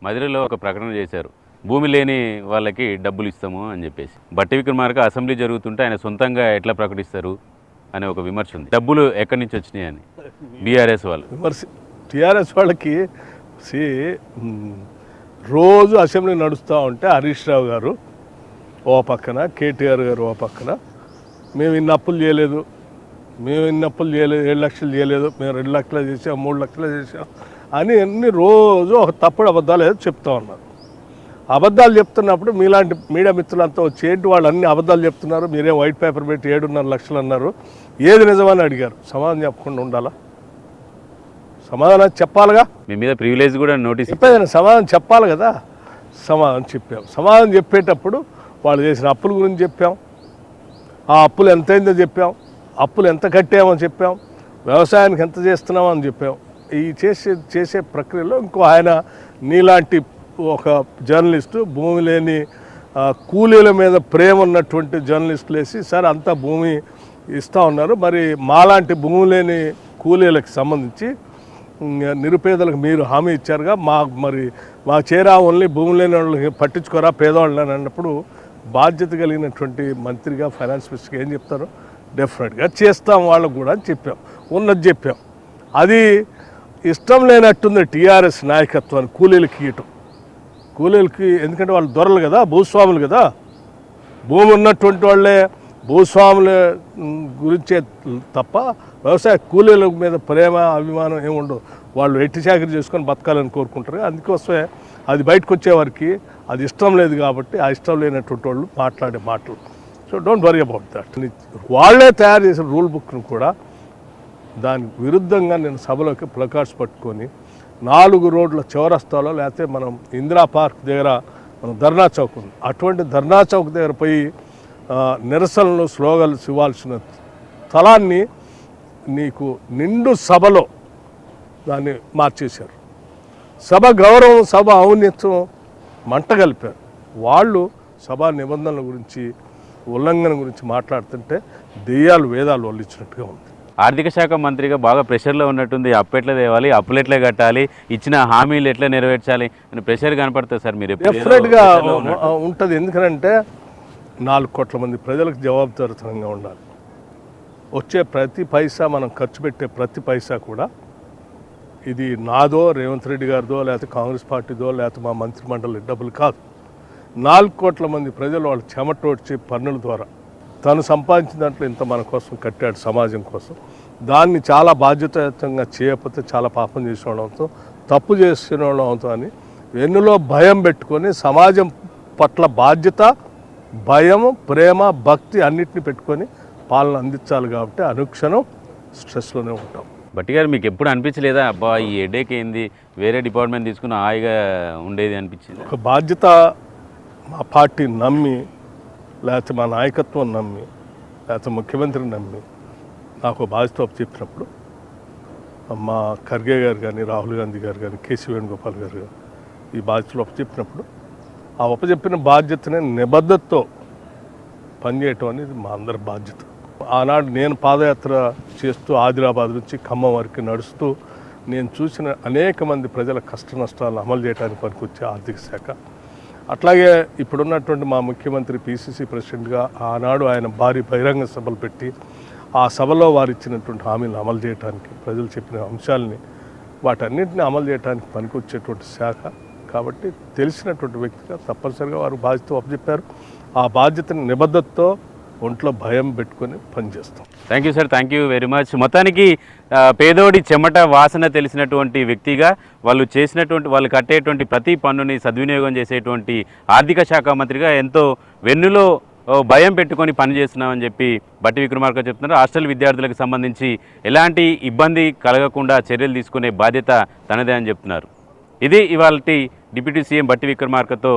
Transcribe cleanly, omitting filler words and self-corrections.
మదిరలో ఒక ప్రకటన చేశారు, భూమి లేని వాళ్ళకి డబ్బులు ఇస్తాము అని చెప్పేసి. బట్టి విక్రమార్క అసెంబ్లీ జరుగుతుంటే ఆయన సొంతంగా ఎట్లా ప్రకటిస్తారు అనే ఒక విమర్శ ఉంది. డబ్బులు ఎక్కడి నుంచి వచ్చినాయి అని బీఆర్ఎస్ వాళ్ళు విమర్శ. టీఆర్ఎస్ వాళ్ళకి రోజు అసెంబ్లీ నడుస్తూ ఉంటే హరీష్ రావు గారు ఓ పక్కన, కేటీఆర్ గారు ఓ పక్కన, మేము ఇన్ని అప్పులు చేయలేదు, మేము ఇన్ని అప్పులు చేయలేదు, 7 లక్షలు చేయలేదు, మేము 2 లక్షలు చేసాం, 3 లక్షలు చేసాం అని అన్ని రోజు ఒక తప్పుడు అబద్ధాలు ఏదో చెప్తా ఉన్నారు. అబద్ధాలు చెప్తున్నప్పుడు మీలాంటి మీడియా మిత్రులంతా వచ్చేంటి వాళ్ళు అన్ని అబద్ధాలు చెప్తున్నారు, మీరే వైట్ పేపర్ పెట్టి 7.5 లక్షలు అన్నారు, ఏది నిజమని అడిగారు. సమాధానం చెప్పకుండా ఉండాలా? సమాధానం చెప్పాలిగా. మీ మీద ప్రివిలేజ్ కూడా నోటీస్ చెప్పేదాన్ని సమాధానం చెప్పాలి కదా. సమాధానం చెప్పాం. సమాధానం చెప్పేటప్పుడు వాళ్ళు చేసిన అప్పుల గురించి చెప్పాం, ఆ అప్పులు ఎంతైందో చెప్పాం, అప్పులు ఎంత కట్టామని చెప్పాం, వ్యవసాయానికి ఎంత చేస్తున్నామో అని చెప్పాం. ఈ చేసే ప్రక్రియలో ఇంకో ఆయన నీలాంటి ఒక జర్నలిస్టు, భూమి లేని కూలీల మీద ప్రేమ ఉన్నటువంటి జర్నలిస్టులు వేసి సార్ అంతా భూమి ఇస్తూ ఉన్నారు, మరి మాలాంటి భూమి లేని కూలీలకు సంబంధించి నిరుపేదలకు మీరు హామీ ఇచ్చారుగా, మా చేరా ఓన్లీ భూమి లేని వాళ్ళకి పట్టించుకోరా పేదవాళ్ళని అన్నప్పుడు బాధ్యత కలిగినటువంటి మంత్రిగా, ఫైనాన్స్ మినిస్టర్గా ఏం చెప్తారు? డెఫినెట్గా చేస్తాం వాళ్ళకు కూడా అని చెప్పాం, ఉన్నది చెప్పాం. అది ఇష్టం లేనట్టుంది టీఆర్ఎస్ నాయకత్వాన్ని కూలీలకి ఇవ్వటం. కూలీలకి ఎందుకంటే వాళ్ళు దొరలు కదా, భూస్వాములు కదా, భూమి ఉన్నటువంటి వాళ్ళే భూస్వాముల గురించే తప్ప వ్యవసాయ కూలీల మీద ప్రేమ అభిమానం ఏముండవు. వాళ్ళు ఎట్టి చాకరీ చేసుకొని బతకాలని కోరుకుంటారు. అందుకోసమే అది బయటకు వచ్చేవారికి అది ఇష్టం లేదు కాబట్టి ఆ ఇష్టం లేనటువంటి వాళ్ళు మాట్లాడే మాటలు. So don't worry about that. వాళ్ళే తయారు చేసిన రూల్ బుక్ను కూడా దానికి విరుద్ధంగా నేను సభలోకి ప్లకార్డ్స్ పట్టుకొని 4 రోడ్ల చౌరస్తాలో, లేకపోతే మనం ఇందిరా పార్క్ దగ్గర మనం ధర్నా చౌక్ ఉంది, అటువంటి ధర్నా చౌక్ దగ్గర పోయి నిరసనలు స్లోగన్స్ ఇవ్వాల్సిన స్థలాన్ని నీకు నిండు సభలో దాన్ని మార్చేశారు. సభ గౌరవం, సభ ఔన్నత్యం మంటగలిపారు. వాళ్ళు సభా నిబంధనల గురించి, ఉల్లంఘన గురించి మాట్లాడుతుంటే దెయ్యాలు వేదాలు వల్లించినట్టుగా ఉంది. ఆర్థిక శాఖ మంత్రిగా బాగా ప్రెషర్లో ఉన్నట్టుంది. అప్పు ఎట్లా తేవాలి, అప్పులు ఎట్లా కట్టాలి, ఇచ్చిన హామీలు ఎట్లా నెరవేర్చాలి అని ప్రెషర్ కనపడుతుంది సార్. మీరు డెఫినెట్గా ఉంటుంది. ఎందుకంటే 4 కోట్ల మంది ప్రజలకు జవాబుదారితనంగా ఉండాలి. వచ్చే ప్రతి పైసా, మనం ఖర్చు పెట్టే ప్రతి పైసా కూడా ఇది నాదో, రేవంత్ రెడ్డి గారిదో, లేకపోతే కాంగ్రెస్ పార్టీదో, లేకపోతే మా మంత్రిమండలి డబ్బులు కాదు. 4 కోట్ల మంది ప్రజలు వాళ్ళ చెమటోడ్చి పన్నుల ద్వారా తను సంపాదించిన దాంట్లో ఇంత మన కోసం కట్టాడు, సమాజం కోసం. దాన్ని చాలా బాధ్యతాయుతంగా చేయకపోతే చాలా పాపం చేసిన వాళ్ళంతో, తప్పు చేసిన వాళ్ళంతో అని వెన్నులో భయం పెట్టుకొని సమాజం పట్ల బాధ్యత, భయం, ప్రేమ, భక్తి అన్నిటిని పెట్టుకొని పాలన అందించాలి. కాబట్టి అనుక్షణం స్ట్రెస్లోనే ఉంటాం. బట్టి గారు, మీకు ఎప్పుడు అనిపించలేదా అబ్బా ఈ హెడేక్ ఏంది, వేరే డిపార్ట్మెంట్ తీసుకుని హాయిగా ఉండేది అనిపించింది? ఒక బాధ్యత మా పార్టీ నమ్మి, లేకపోతే మా నాయకత్వం నమ్మి, లేకపోతే ముఖ్యమంత్రిని నమ్మి నాకు బాధ్యత చెప్పినప్పుడు మా ఖర్గే గారు కానీ, రాహుల్ గాంధీ గారు కానీ, కేసీ వేణుగోపాల్ గారు కానీ ఈ బాధ్యతలు చెప్పినప్పుడు ఆ చెప్పిన బాధ్యతని నిబద్ధతతో పనిచేయటం అనేది మా అందరి బాధ్యత. ఆనాడు నేను పాదయాత్ర చేస్తూ ఆదిలాబాద్ నుంచి ఖమ్మం వరకు నడుస్తూ నేను చూసిన అనేక మంది ప్రజల కష్ట నష్టాలను అమలు చేయడానికి పనికొచ్చే ఆర్థిక శాఖ. అట్లాగే ఇప్పుడున్నటువంటి మా ముఖ్యమంత్రి పిసిసి ప్రెసిడెంట్గా ఆనాడు ఆయన భారీ బహిరంగ సభలు పెట్టి ఆ సభలో వారు ఇచ్చినటువంటి హామీలను అమలు చేయడానికి, ప్రజలు చెప్పిన అంశాలని వాటన్నింటినీ అమలు చేయడానికి పనికొచ్చేటువంటి శాఖ. కాబట్టి తెలిసినటువంటి వ్యక్తిగా తప్పనిసరిగా వారు బాధ్యత అప్పచెప్పారు. ఆ బాధ్యతని నిబద్ధతతో ఒంట్లో భయం పెట్టుకొని పనిచేస్తాం. Thank you sir, thank you very much. మొత్తానికి పేదోడి చెమట వాసన తెలిసినటువంటి వ్యక్తిగా, వాళ్ళు కట్టేటువంటి ప్రతి పన్నుని సద్వినియోగం చేసేటువంటి ఆర్థిక శాఖ మంత్రిగా ఎంతో వెన్నులో భయం పెట్టుకొని పనిచేస్తున్నామని చెప్పి బట్టి విక్రమార్క చెప్తున్నారు. హాస్టల్ విద్యార్థులకు సంబంధించి ఎలాంటి ఇబ్బంది కలగకుండా చర్యలు తీసుకునే బాధ్యత తనదే అని చెప్తున్నారు. ఇది ఇవాల్టి డిప్యూటీ సీఎం బట్టి విక్రమార్కతో